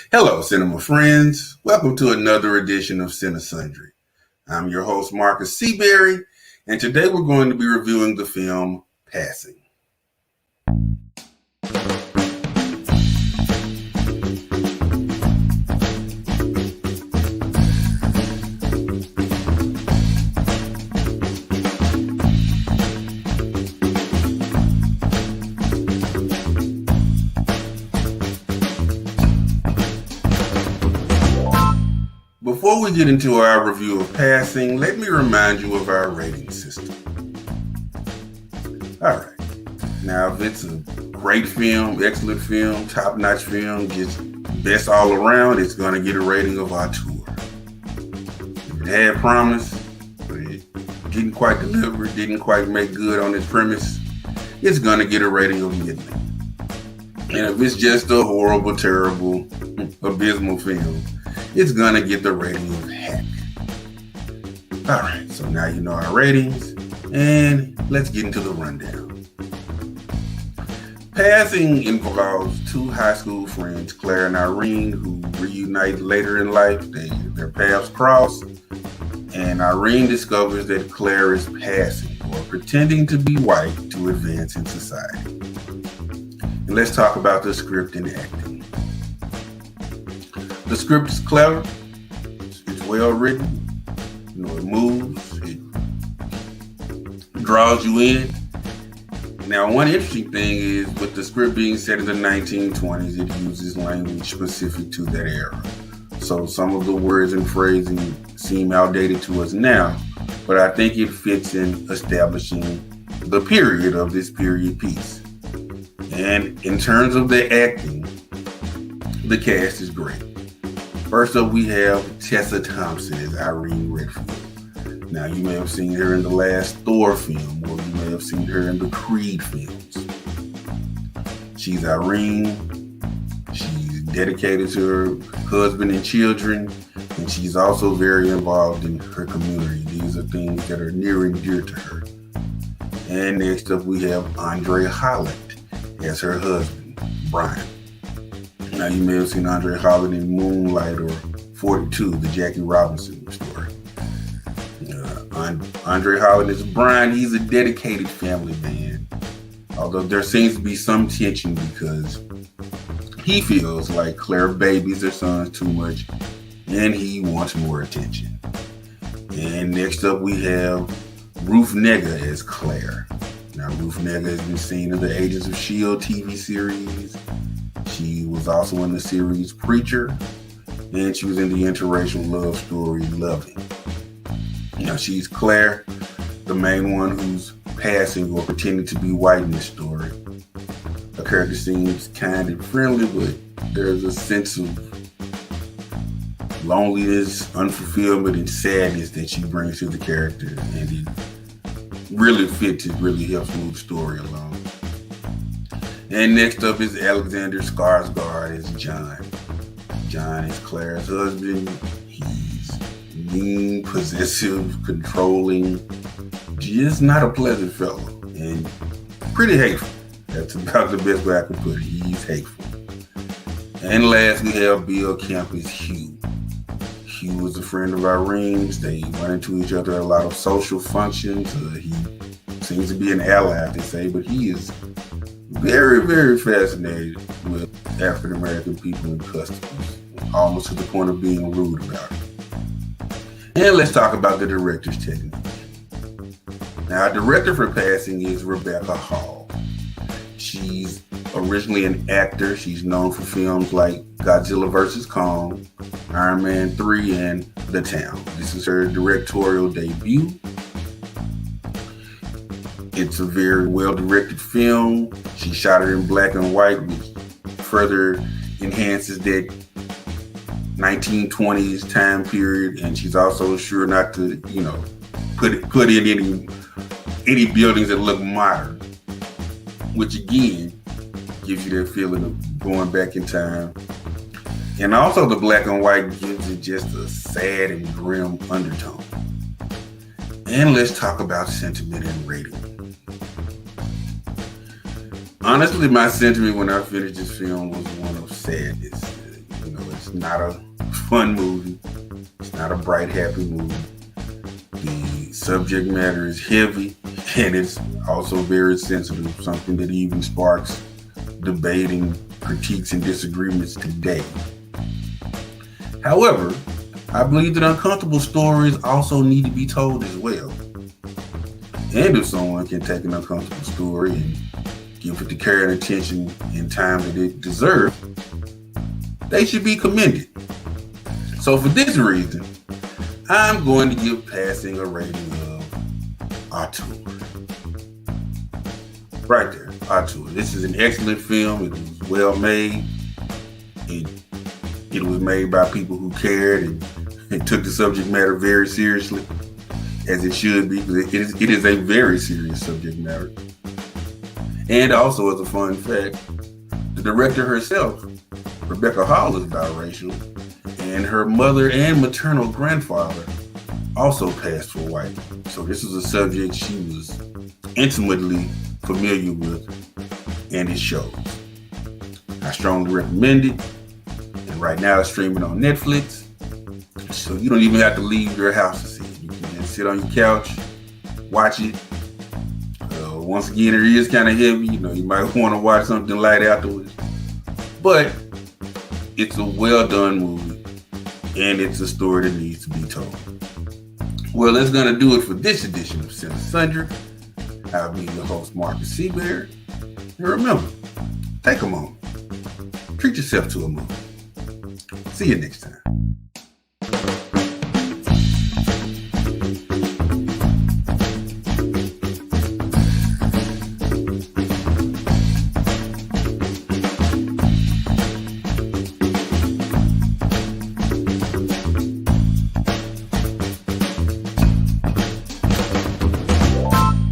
Hello, cinema friends. Welcome to another edition of Cinesundry. I'm your host, Markus Seaberry, and today we're going to be reviewing the film Passing. Before we get into our review of Passing, let me remind you of our rating system. Alright, now if it's a great film, excellent film, top-notch film, just best all around, it's going to get a rating of auteur. If it had promise, but it didn't quite deliver, didn't quite make good on its premise, it's going to get a rating of middling. And if it's just a horrible, terrible, abysmal film, it's gonna get the rating of heck. Alright, so now you know our ratings, and let's get into the rundown. Passing involves two high school friends, Claire and Irene, who reunite later in life. Their paths cross, and Irene discovers that Claire is passing, or pretending to be white, to advance in society. And let's talk about the script and acting. The script is clever, it's well written, it moves, it draws you in. Now, one interesting thing is, with the script being set in the 1920s, it uses language specific to that era. So some of the words and phrasing seem outdated to us now, but I think it fits in establishing the period of this period piece. And in terms of the acting, the cast is great. First up, we have Tessa Thompson as Irene Redfield. Now, you may have seen her in the last Thor film, or you may have seen her in the Creed films. She's Irene. She's dedicated to her husband and children, and she's also very involved in her community. These are things that are near and dear to her. And next up, we have Andre Holland as her husband, Brian. Now, you may have seen Andre Holland in Moonlight or 42, the Jackie Robinson story. Andre Holland is Brian. He's a dedicated family man, although there seems to be some tension because he feels like Claire babies their sons too much and he wants more attention. And next up, we have Ruth Negga as Claire. Now, Ruth Negga has been seen in the Agents of S.H.I.E.L.D. TV series. She was also in the series Preacher, and she was in the interracial love story Loving. Now, she's Claire, the main one who's passing or pretending to be white in this story. Her character seems kind and friendly, but there's a sense of loneliness, unfulfillment, and sadness that she brings to the character, and it really fits. It really helps move the story along. And next up is Alexander Skarsgard as John. John is Claire's husband. He's mean, possessive, controlling, just not a pleasant fellow, and pretty hateful. That's about the best way I can put it. He's hateful. And last, we have Bill Camp as Hugh. Hugh is a friend of Irene's. They run into each other at a lot of social functions. He seems to be an ally, they say, but he is very, very fascinated with African American people and customs, almost to the point of being rude about it. And let's talk about the director's technique. Now, our director for Passing is Rebecca Hall. She's originally an actor. She's known for films like Godzilla vs. Kong, Iron Man 3, and The Town. This is her directorial debut. It's a very well-directed film. She shot it in black and white, which further enhances that 1920s time period. And she's also sure not to, put in any buildings that look modern, which again gives you that feeling of going back in time. And also, the black and white gives it just a sad and grim undertone. And let's talk about sentiment and rating. Honestly, my sentiment when I finished this film was one of sadness. It's not a fun movie. It's not a bright, happy movie. The subject matter is heavy, and it's also very sensitive, something that even sparks debating, critiques, and disagreements today. However, I believe that uncomfortable stories also need to be told as well. And if someone can take an uncomfortable story and give it the care and attention and time that it deserves, they should be commended. So for this reason, I'm going to give Passing a rating of auteur. Right there, auteur. This is an excellent film. It was well made. It was made by people who cared and took the subject matter very seriously, as it should be, because it is a very serious subject matter. And also, as a fun fact, the director herself, Rebecca Hall, is biracial, and her mother and maternal grandfather also passed for white. So this is a subject she was intimately familiar with, and it shows. I strongly recommend it. And right now it's streaming on Netflix, so you don't even have to leave your house to see it. You can just sit on your couch, watch it. Once again, it is kind of heavy. You might want to watch something light afterwards. But it's a well done movie, and it's a story that needs to be told. Well, that's going to do it for this edition of Cinesundry. I'll be your host, Markus Seaberry. And remember, take a moment. Treat yourself to a movie. See you next time.